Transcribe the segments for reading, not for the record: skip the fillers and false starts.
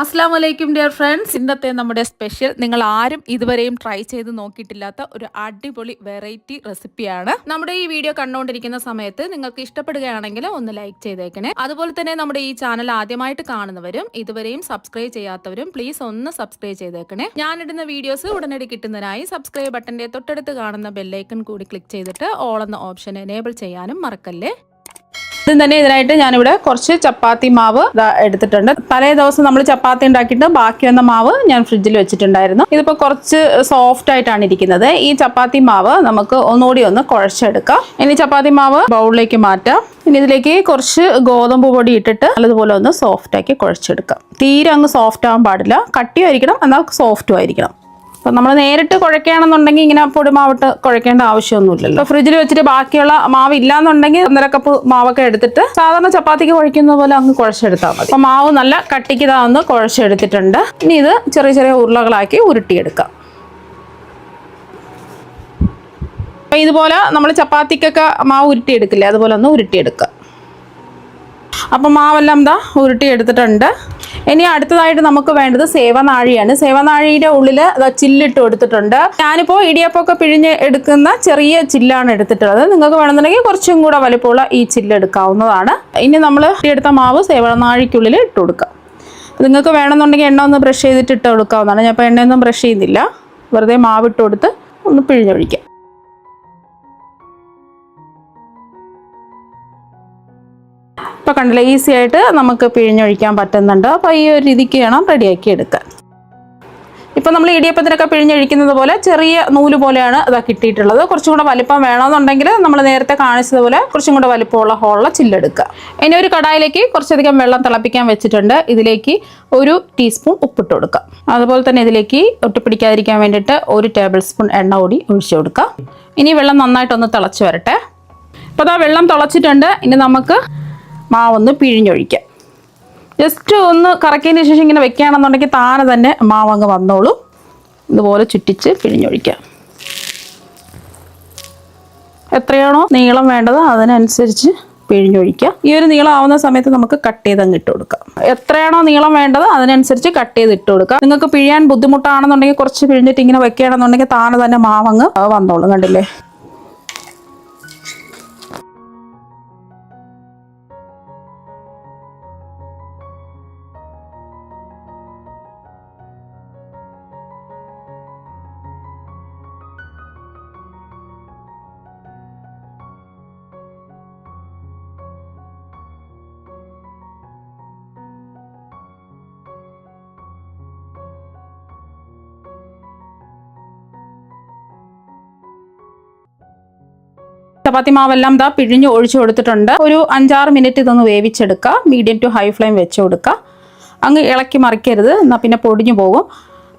അസ്സലാമു അലൈക്കും dear friends. ഇന്നത്തെ നമ്മുടെ സ്പെഷ്യൽ നിങ്ങൾ ആരും ഇതുവരെയും ട്രൈ ചെയ്ത് നോക്കിയിട്ടില്ലാത്ത ഒരു അടിപൊളി വെറൈറ്റി റെസിപ്പിയാണ്. നമ്മുടെ ഈ വീഡിയോ കണ്ടുകൊണ്ടിരിക്കുന്ന സമയത്ത് നിങ്ങൾക്ക് ഇഷ്ടപ്പെടുകയാണെങ്കിൽ ഒന്ന് ലൈക്ക് ചെയ്തേക്കണേ. അതുപോലെ തന്നെ നമ്മുടെ ഈ ചാനൽ ആദ്യമായിട്ട് കാണുന്നവരും ഇതുവരെയും സബ്സ്ക്രൈബ് ചെയ്യാത്തവരും പ്ലീസ് ഒന്ന് സബ്സ്ക്രൈബ് ചെയ്തേക്കണേ. ഞാനിടുന്ന വീഡിയോസ് ഉടനടി കിട്ടുന്നതിനായി സബ്സ്ക്രൈബ് ബട്ടന്റെ തൊട്ടടുത്ത് കാണുന്ന ബെല്ലൈക്കൺ കൂടി ക്ലിക്ക് ചെയ്തിട്ട് ഓൾ എന്ന ഓപ്ഷൻ എനേബിൾ ചെയ്യാനും മറക്കല്ലേ. ആദ്യം തന്നെ ഇതിനായിട്ട് ഞാനിവിടെ കുറച്ച് ചപ്പാത്തി മാവ് എടുത്തിട്ടുണ്ട്. തലേ ദിവസം നമ്മൾ ചപ്പാത്തി ഉണ്ടാക്കിയിട്ട് ബാക്കി വന്ന മാവ് ഞാൻ ഫ്രിഡ്ജിൽ വെച്ചിട്ടുണ്ടായിരുന്നു. ഇതിപ്പോൾ കുറച്ച് സോഫ്റ്റ് ആയിട്ടാണ് ഇരിക്കുന്നത്. ഈ ചപ്പാത്തി മാവ് നമുക്ക് ഒന്നുകൂടി ഒന്ന് കുഴച്ചെടുക്കാം. ഇനി ചപ്പാത്തി മാവ് ബൗളിലേക്ക് മാറ്റാം. ഇനി ഇതിലേക്ക് കുറച്ച് ഗോതമ്പ് പൊടി ഇട്ടിട്ട് നല്ലതുപോലെ ഒന്ന് സോഫ്റ്റ് ആക്കി കുഴച്ചെടുക്കാം. തീരെ അങ്ങ് സോഫ്റ്റ് ആവാൻ പാടില്ല, കട്ടിയായിരിക്കണം, എന്നാൽ സോഫ്റ്റും ആയിരിക്കണം. അപ്പോൾ നമ്മൾ നേരിട്ട് കുഴക്കുകയാണെന്നുണ്ടെങ്കിൽ ഇങ്ങനെ പൊടിമാവിട്ട് കുഴക്കേണ്ട ആവശ്യമൊന്നുമില്ലല്ലോ. ഫ്രിഡ്ജിൽ വെച്ചിട്ട് ബാക്കിയുള്ള മാവ് ഇല്ലാന്നുണ്ടെങ്കിൽ 1.5 കപ്പ് മാവൊക്കെ എടുത്തിട്ട് സാധാരണ ചപ്പാത്തിക്ക് കുഴക്കുന്ന പോലെ അങ്ങ് കുഴച്ചെടുത്താൽ മതി. അപ്പോൾ മാവ് നല്ല കട്ടിക്ക് ഒന്ന് കുഴച്ചെടുത്തിട്ടുണ്ട്. ഇനി ഇത് ചെറിയ ചെറിയ ഉരുളകളാക്കി ഉരുട്ടിയെടുക്കാം. അപ്പോൾ ഇതുപോലെ നമ്മൾ ചപ്പാത്തിക്കൊക്കെ മാവ് ഉരുട്ടിയെടുക്കില്ലേ, അതുപോലെ ഒന്ന് ഉരുട്ടിയെടുക്കുക. അപ്പം മാവെല്ലാം ഉരുട്ടിയെടുത്തിട്ടുണ്ട്. ഇനി അടുത്തതായിട്ട് നമുക്ക് വേണ്ടത് സേവനാഴിയാണ്. സേവനാഴിയുടെ ഉള്ളിൽ ചില്ലിട്ട് കൊടുത്തിട്ടുണ്ട്. ഞാനിപ്പോൾ ഇടിയപ്പമൊക്കെ പിഴിഞ്ഞ് എടുക്കുന്ന ചെറിയ ചില്ലാണ് എടുത്തിട്ടുള്ളത്. നിങ്ങൾക്ക് വേണമെന്നുണ്ടെങ്കിൽ കുറച്ചും കൂടെ വലിപ്പമുള്ള ഈ ചില്ല് എടുക്കാവുന്നതാണ്. ഇനി നമ്മൾ എടുത്ത മാവ് സേവനാഴിക്കുള്ളിൽ ഇട്ട് കൊടുക്കാം. നിങ്ങൾക്ക് വേണമെന്നുണ്ടെങ്കിൽ എണ്ണ ഒന്ന് ബ്രഷ് ചെയ്തിട്ട് ഇട്ട് കൊടുക്കാവുന്നതാണ്. ഞാൻ ഇപ്പോൾ എണ്ണയൊന്നും ബ്രഷ് ചെയ്യുന്നില്ല, വെറുതെ മാവ് ഇട്ട് കൊടുത്ത് ഒന്ന് പിഴിഞ്ഞൊഴിക്കാം. ഇപ്പോൾ കണ്ടില്ല, ഈസി ആയിട്ട് നമുക്ക് പിഴിഞ്ഞൊഴിക്കാൻ പറ്റുന്നുണ്ട്. അപ്പോൾ ഈ ഒരു രീതിക്ക് വേണം റെഡിയാക്കി എടുക്കാൻ. ഇപ്പോൾ നമ്മൾ ഇടിയപ്പത്തിനൊക്കെ പിഴിഞ്ഞൊഴിക്കുന്നത് പോലെ ചെറിയ നൂല് പോലെയാണ് ഇതാ കിട്ടിയിട്ടുള്ളത്. കുറച്ചും കൂടെ വലിപ്പം വേണമെന്നുണ്ടെങ്കിൽ നമ്മൾ നേരത്തെ കാണിച്ചതുപോലെ കുറച്ചും കൂടെ വലിപ്പമുള്ള ഹോളുള്ള ചില്ലെടുക്കുക. ഇനി ഒരു കടായിലേക്ക് കുറച്ചധികം വെള്ളം തിളപ്പിക്കാൻ വെച്ചിട്ടുണ്ട്. ഇതിലേക്ക് 1 ടീസ്പൂൺ ഉപ്പിട്ട് കൊടുക്കുക. അതുപോലെ തന്നെ ഇതിലേക്ക് ഒട്ടിപ്പിടിക്കാതിരിക്കാൻ വേണ്ടിയിട്ട് 1 ടേബിൾ സ്പൂൺ എണ്ണ കൂടി ഒഴിച്ചു കൊടുക്കുക. ഇനി വെള്ളം നന്നായിട്ടൊന്ന് തിളച്ച് വരട്ടെ. അപ്പോൾ അതാ വെള്ളം തിളച്ചിട്ടുണ്ട്. ഇനി നമുക്ക് മാവൊന്ന് പിഴിഞ്ഞൊഴിക്കാം. ജസ്റ്റ് ഒന്ന് കറക്കിയതിന് ശേഷം ഇങ്ങനെ വെക്കുകയാണെന്നുണ്ടെങ്കിൽ താനെ തന്നെ മാവങ്ങ് വന്നോളൂ. ഇതുപോലെ ചുറ്റിച്ച് പിഴിഞ്ഞൊഴിക്കാം. എത്രയാണോ നീളം വേണ്ടത് അതിനനുസരിച്ച് പിഴിഞ്ഞൊഴിക്കുക. ഈ ഒരു നീളം ആവുന്ന സമയത്ത് നമുക്ക് കട്ട് ചെയ്ത് അങ്ങ് ഇട്ട് കൊടുക്കാം. എത്രയാണോ നീളം വേണ്ടത് അതിനനുസരിച്ച് കട്ട് ചെയ്ത് ഇട്ട് കൊടുക്കാം. നിങ്ങൾക്ക് പിഴിയാൻ ബുദ്ധിമുട്ടാണെന്നുണ്ടെങ്കിൽ കുറച്ച് പിഴിഞ്ഞിട്ട് ഇങ്ങനെ വെക്കുകയാണെന്നുണ്ടെങ്കിൽ താനെ തന്നെ മാവങ്ങ് വന്നോളൂ. കണ്ടില്ലേ? ചപ്പാത്തി മാവെല്ലാം പിഴിഞ്ഞ് ഒഴിച്ചു കൊടുത്തിട്ടുണ്ട്. ഒരു 5-6 മിനിറ്റ് ഇതൊന്ന് വേവിച്ചെടുക്കുക. മീഡിയം ടു ഹൈ ഫ്ലെയിം വെച്ച് കൊടുക്കുക. അങ്ങ് ഇളക്കി മറിക്കരുത്, എന്നാൽ പിന്നെ പൊടിഞ്ഞു പോകും.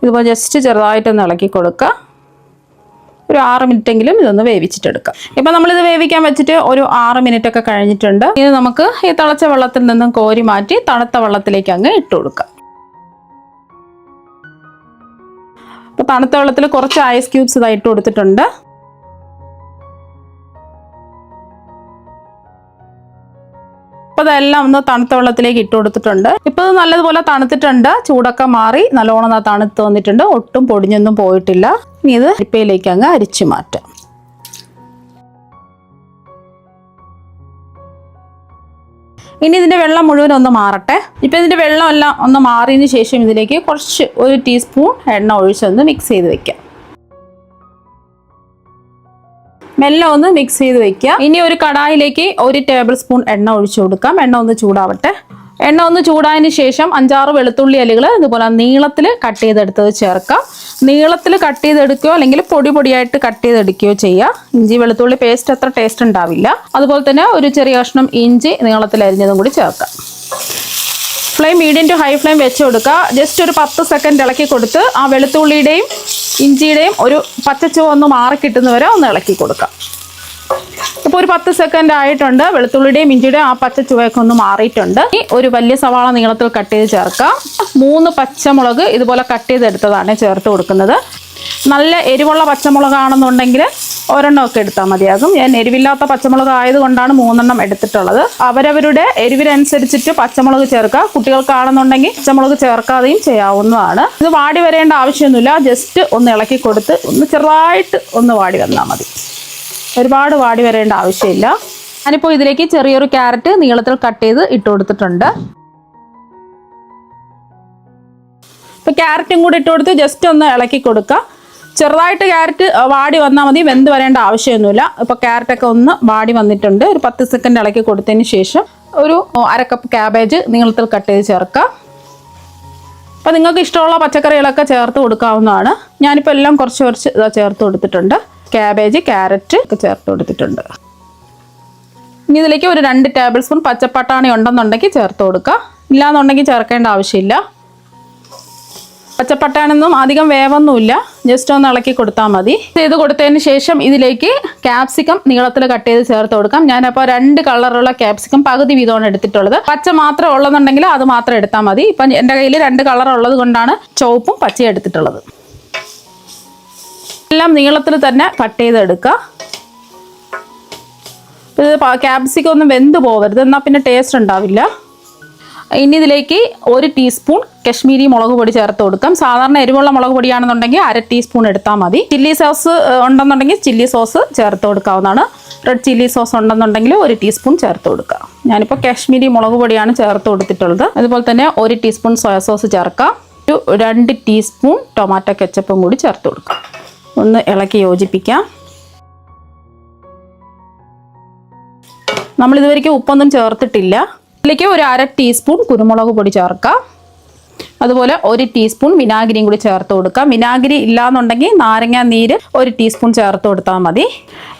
ഇതുപോലെ ജസ്റ്റ് ചെറുതായിട്ടൊന്ന് ഇളക്കി കൊടുക്കുക. ഒരു 6 മിനിറ്റെങ്കിലും ഇതൊന്ന് വേവിച്ചിട്ടെടുക്കുക. ഇപ്പം നമ്മളിത് വേവിക്കാൻ വെച്ചിട്ട് ഒരു 6 മിനിറ്റ് ഒക്കെ കഴിഞ്ഞിട്ടുണ്ട്. ഇത് നമുക്ക് ഈ തിളച്ച വെള്ളത്തിൽ നിന്നും കോരി മാറ്റി തണുത്ത വെള്ളത്തിലേക്ക് അങ്ങ് ഇട്ട് കൊടുക്കുക. അപ്പോൾ തണുത്ത വെള്ളത്തിൽ കുറച്ച് ഐസ് ക്യൂബ്സ് ഇതായിട്ട് കൊടുത്തിട്ടുണ്ട്. അപ്പോൾ അതെല്ലാം ഒന്ന് തണുത്ത വെള്ളത്തിലേക്ക് ഇട്ട് കൊടുത്തിട്ടുണ്ട്. ഇപ്പോൾ ഇത് നല്ലതുപോലെ തണുത്തിട്ടുണ്ട്. ചൂടൊക്കെ മാറി നല്ലോണം തണുത്ത് വന്നിട്ടുണ്ട്. ഒട്ടും പൊടിഞ്ഞൊന്നും പോയിട്ടില്ല. ഇനി ഇത് അരിപ്പയിലേക്ക് അങ്ങ് അരിച്ചു മാറ്റാം. ഇനി ഇതിൻ്റെ വെള്ളം മുഴുവൻ ഒന്ന് മാറട്ടെ. ഇപ്പോൾ ഇതിൻ്റെ വെള്ളമെല്ലാം ഒന്ന് മാറിയതിന് ശേഷം ഇതിലേക്ക് കുറച്ച് 1 ടീസ്പൂൺ എണ്ണ ഒഴിച്ചൊന്ന് മിക്സ് ചെയ്ത് വെക്കാം. മെല്ലെ ഒന്ന് മിക്സ് ചെയ്ത് വെക്കുക. ഇനി ഒരു കടായിലേക്ക് 1 ടേബിൾ സ്പൂൺ എണ്ണ ഒഴിച്ചു കൊടുക്കാം. എണ്ണ ഒന്ന് ചൂടാവട്ടെ. എണ്ണ ഒന്ന് ചൂടായതിന് ശേഷം 5-6 വെളുത്തുള്ളി അല്ലികൾ ഇതുപോലെ നീളത്തിൽ കട്ട് ചെയ്തെടുത്തത് ചേർക്കാം. നീളത്തിൽ കട്ട് ചെയ്തെടുക്കുകയോ അല്ലെങ്കിൽ പൊടിയായിട്ട് കട്ട് ചെയ്തെടുക്കുകയോ ചെയ്യുക. ഇഞ്ചി വെളുത്തുള്ളി പേസ്റ്റ് അത്ര ടേസ്റ്റ് ഉണ്ടാവില്ല. അതുപോലെ തന്നെ ഒരു ചെറിയ കഷ്ണം ഇഞ്ചി നീളത്തിൽ അരിഞ്ഞതും കൂടി ചേർക്കാം. Flame medium to high flame വെച്ച് കൊടുക്കുക. ജസ്റ്റ് ഒരു 10 സെക്കൻഡ് ഇളക്കി കൊടുത്ത് ആ വെളുത്തുള്ളിയുടെയും ഇഞ്ചിയുടെയും ഒരു പച്ചച്ചുവ ഒന്ന് മാറി കിട്ടുന്നവരെ ഒന്ന് ഇളക്കി കൊടുക്കാം. ഇപ്പോൾ ഒരു 10 സെക്കൻഡ് ആയിട്ടുണ്ട്. വെളുത്തുള്ളിയുടെയും ഇഞ്ചിയുടെയും ആ പച്ചച്ചുവയൊക്കെ ഒന്ന് മാറിയിട്ടുണ്ട്. ഈ ഒരു വലിയ സവാള നീളത്തിൽ കട്ട് ചെയ്ത് ചേർക്കാം. 3 പച്ചമുളക് ഇതുപോലെ കട്ട് ചെയ്തെടുത്തതാണ് ചേർത്ത് കൊടുക്കുന്നത്. നല്ല എരിവുള്ള പച്ചമുളകാണെന്നുണ്ടെങ്കിൽ ഒരെണ്ണമൊക്കെ എടുത്താൽ മതിയാകും. ഞാൻ എരിവില്ലാത്ത പച്ചമുളക് ആയതുകൊണ്ടാണ് 3 എടുത്തിട്ടുള്ളത്. അവരവരുടെ എരിവിനനുസരിച്ചിട്ട് പച്ചമുളക് ചേർക്കുക. കുട്ടികൾക്കാണെന്നുണ്ടെങ്കിൽ പച്ചമുളക് ചേർക്കാതെയും ചെയ്യാവുന്നതാണ്. ഇത് വാടി വരേണ്ട ആവശ്യമൊന്നുമില്ല. ജസ്റ്റ് ഒന്ന് ഇളക്കി കൊടുത്ത് ഒന്ന് ചെറുതായിട്ട് ഒന്ന് വാടി വന്നാൽ മതി. ഒരുപാട് വാടി വരേണ്ട ആവശ്യമില്ല. ഞാനിപ്പോൾ ഇതിലേക്ക് ചെറിയൊരു ക്യാരറ്റ് നീളത്തിൽ കട്ട് ചെയ്ത് ഇട്ട് കൊടുത്തിട്ടുണ്ട്. ഇപ്പോൾ ക്യാരറ്റും കൂടി ഇട്ട് കൊടുത്ത് ജസ്റ്റ് ഒന്ന് ഇളക്കി കൊടുക്കുക. ചെറുതായിട്ട് ക്യാരറ്റ് വാടി വന്നാൽ മതി, വെന്ത് വരേണ്ട ആവശ്യമൊന്നുമില്ല. ഇപ്പോൾ ക്യാരറ്റൊക്കെ ഒന്ന് വാടി വന്നിട്ടുണ്ട്. ഒരു 10 സെക്കൻഡ് ഇളക്കി കൊടുത്തതിന് ശേഷം ഒരു 1/2 കപ്പ് ക്യാബേജ് നീളത്തിൽ കട്ട് ചെയ്ത് ചേർക്കുക. അപ്പോൾ നിങ്ങൾക്ക് ഇഷ്ടമുള്ള പച്ചക്കറികളൊക്കെ ചേർത്ത് കൊടുക്കാവുന്നതാണ്. ഞാനിപ്പോൾ എല്ലാം കുറച്ച് കുറച്ച് ചേർത്ത് കൊടുത്തിട്ടുണ്ട്. ക്യാബേജ്, ക്യാരറ്റ് ഒക്കെ ചേർത്ത് കൊടുത്തിട്ടുണ്ട്. ഇനി ഇതിലേക്ക് ഒരു 2 ടേബിൾ സ്പൂൺ പച്ചപ്പട്ടാണി ഉണ്ടെന്നുണ്ടെങ്കിൽ ചേർത്ത് കൊടുക്കുക. ഇല്ലാന്നുണ്ടെങ്കിൽ ചേർക്കേണ്ട ആവശ്യമില്ല. പച്ചപ്പട്ടാണൊന്നും അധികം വേവൊന്നുമില്ല, ജസ്റ്റ് ഒന്ന് ഇളക്കി കൊടുത്താൽ മതി. ചെയ്ത് കൊടുത്തതിന് ശേഷം ഇതിലേക്ക് ക്യാപ്സിക്കം നീളത്തിൽ കട്ട് ചെയ്ത് ചേർത്ത് കൊടുക്കാം. ഞാനപ്പോൾ 2 കളറുള്ള ക്യാപ്സിക്കം പകുതി വീതമാണ് എടുത്തിട്ടുള്ളത്. പച്ച മാത്രം ഉള്ളതെന്നുണ്ടെങ്കിൽ അത് മാത്രം എടുത്താൽ മതി. ഇപ്പം എൻ്റെ കയ്യിൽ 2 കളർ ഉള്ളത് കൊണ്ടാണ് ചുവപ്പും പച്ചയും എടുത്തിട്ടുള്ളത്. എല്ലാം നീളത്തിൽ തന്നെ കട്ട് ചെയ്തെടുക്കുക. ഇത് ക്യാപ്സിക്കം ഒന്നും വെന്ത് പോകരുത്, എന്നാൽ പിന്നെ ടേസ്റ്റ് ഉണ്ടാവില്ല. ഇനി ഇതിലേക്ക് 1 ടീസ്പൂൺ കശ്മീരി മുളക് പൊടി ചേർത്ത് കൊടുക്കാം. സാധാരണ എരിവുള്ള മുളക് പൊടിയാണെന്നുണ്ടെങ്കിൽ 1/2 ടീസ്പൂൺ എടുത്താൽ മതി. ചില്ലി സോസ് ഉണ്ടെന്നുണ്ടെങ്കിൽ ചില്ലി സോസ് ചേർത്ത് കൊടുക്കാവുന്നതാണ്. റെഡ് ചില്ലി സോസ് ഉണ്ടെന്നുണ്ടെങ്കിൽ 1 ടീസ്പൂൺ ചേർത്ത് കൊടുക്കുക. ഞാനിപ്പോൾ കശ്മീരി മുളക് പൊടിയാണ് ചേർത്ത് കൊടുത്തിട്ടുള്ളത്. അതുപോലെ തന്നെ 1 ടീസ്പൂൺ സോയ സോസ് ചേർക്കാം. ഒരു 2 ടീസ്പൂൺ ടൊമാറ്റോ കെച്ചപ്പും കൂടി ചേർത്ത് കൊടുക്കാം. ഒന്ന് ഇളക്കി യോജിപ്പിക്കാം. നമ്മളിതുവരെയ്ക്ക് ഉപ്പൊന്നും ചേർത്തിട്ടില്ല. ഇതിലേക്ക് ഒരു 1/2 ടീസ്പൂൺ കുരുമുളക് പൊടി ചേർക്കാം. അതുപോലെ 1 ടീസ്പൂൺ വിനാഗിരിയും കൂടി ചേർത്ത് കൊടുക്കാം. വിനാഗിരി ഇല്ലാന്നുണ്ടെങ്കിൽ നാരങ്ങ നീര് 1 ടീസ്പൂൺ ചേർത്ത് കൊടുത്താൽ മതി.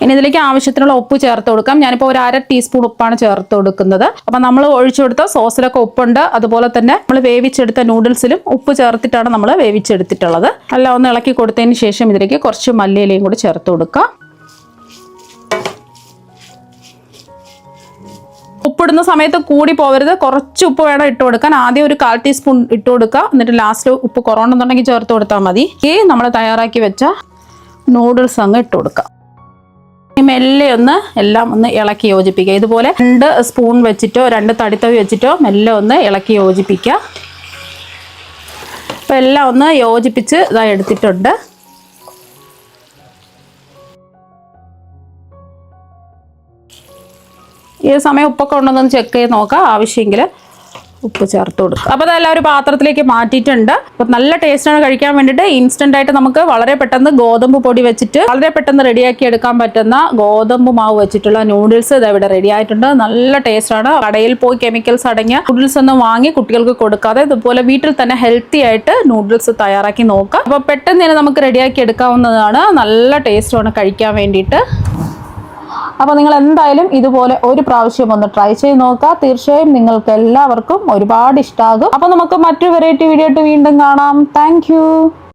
ഇനി ഇതിലേക്ക് ആവശ്യത്തിനുള്ള ഉപ്പ് ചേർത്ത് കൊടുക്കാം. ഞാനിപ്പോൾ ഒരു 1/2 ടീസ്പൂൺ ഉപ്പാണ് ചേർത്ത് കൊടുക്കുന്നത്. അപ്പം നമ്മൾ ഒഴിച്ചു കൊടുത്ത സോസിലൊക്കെ ഉപ്പുണ്ട്. അതുപോലെ തന്നെ നമ്മൾ വേവിച്ചെടുത്ത നൂഡിൽസിലും ഉപ്പ് ചേർത്തിട്ടാണ് നമ്മൾ വേവിച്ചെടുത്തിട്ടുള്ളത്. എല്ലാം ഒന്ന് ഇളക്കി കൊടുത്തതിന് ശേഷം ഇതിലേക്ക് കുറച്ച് മല്ലിയിലയും കൂടി ചേർത്ത് കൊടുക്കാം. ഉപ്പിടുന്ന സമയത്ത് കൂടി പോകരുത്, കുറച്ച് ഉപ്പ് വേണം ഇട്ട് കൊടുക്കാൻ. ആദ്യം ഒരു 1/4 ടീസ്പൂൺ ഇട്ട് കൊടുക്കുക, എന്നിട്ട് ലാസ്റ്റ് ഉപ്പ് കുറവുണ്ടെന്നുണ്ടെങ്കിൽ ചേർത്ത് കൊടുത്താൽ മതി. ഈ നമ്മൾ തയ്യാറാക്കി വെച്ച നൂഡിൽസ് അങ്ങ് ഇട്ട് കൊടുക്കുക. മെല്ലെ ഒന്ന് എല്ലാം ഒന്ന് ഇളക്കി യോജിപ്പിക്കുക. ഇതുപോലെ 2 സ്പൂൺ വെച്ചിട്ടോ 2 തടിത്തവി വെച്ചിട്ടോ മെല്ലെ ഒന്ന് ഇളക്കി യോജിപ്പിക്കുക. അപ്പോൾ എല്ലാം ഒന്ന് യോജിപ്പിച്ച് ഇതായി എടുത്തിട്ടുണ്ട്. ഈ സമയം ഉപ്പൊക്കെ ഉണ്ടെന്നൊന്ന് ചെക്ക് ചെയ്ത് നോക്കാം. ആവശ്യമെങ്കിൽ ഉപ്പ് ചേർത്ത് കൊടുക്കുക. അപ്പോൾ അതെല്ലാം ഒരു പാത്രത്തിലേക്ക് മാറ്റിയിട്ടുണ്ട്. അപ്പോൾ നല്ല ടേസ്റ്റാണ് കഴിക്കാൻ വേണ്ടിയിട്ട്. ഇൻസ്റ്റൻ്റ് ആയിട്ട് നമുക്ക് വളരെ പെട്ടെന്ന് ഗോതമ്പ് പൊടി വെച്ചിട്ട് വളരെ പെട്ടെന്ന് റെഡിയാക്കി എടുക്കാൻ പറ്റുന്ന ഗോതമ്പ് മാവ് വെച്ചിട്ടുള്ള നൂഡിൽസ് ഇത് ഇവിടെ റെഡി ആയിട്ടുണ്ട്. നല്ല ടേസ്റ്റാണ്. കടയിൽ പോയി കെമിക്കൽസ് അടങ്ങിയ നൂഡിൽസ് ഒന്നും വാങ്ങി കുട്ടികൾക്ക് കൊടുക്കാതെ ഇതുപോലെ വീട്ടിൽ തന്നെ ഹെൽത്തി ആയിട്ട് നൂഡിൽസ് തയ്യാറാക്കി നോക്കാം. അപ്പോൾ പെട്ടെന്ന് തന്നെ നമുക്ക് റെഡിയാക്കി എടുക്കാവുന്നതാണ്. നല്ല ടേസ്റ്റാണ് കഴിക്കാൻ വേണ്ടിയിട്ട്. അപ്പോൾ നിങ്ങൾ എന്തായാലും ഇതുപോലെ ഒരു പ്രാവശ്യം ഒന്ന് ട്രൈ ചെയ്ത് നോക്കുക. തീർച്ചയായും നിങ്ങൾക്ക് എല്ലാവർക്കും ഒരുപാട് ഇഷ്ടമാകും. അപ്പോൾ നമുക്ക് മറ്റൊരു വെറൈറ്റി വീഡിയോ ആയിട്ട് വീണ്ടും കാണാം. താങ്ക്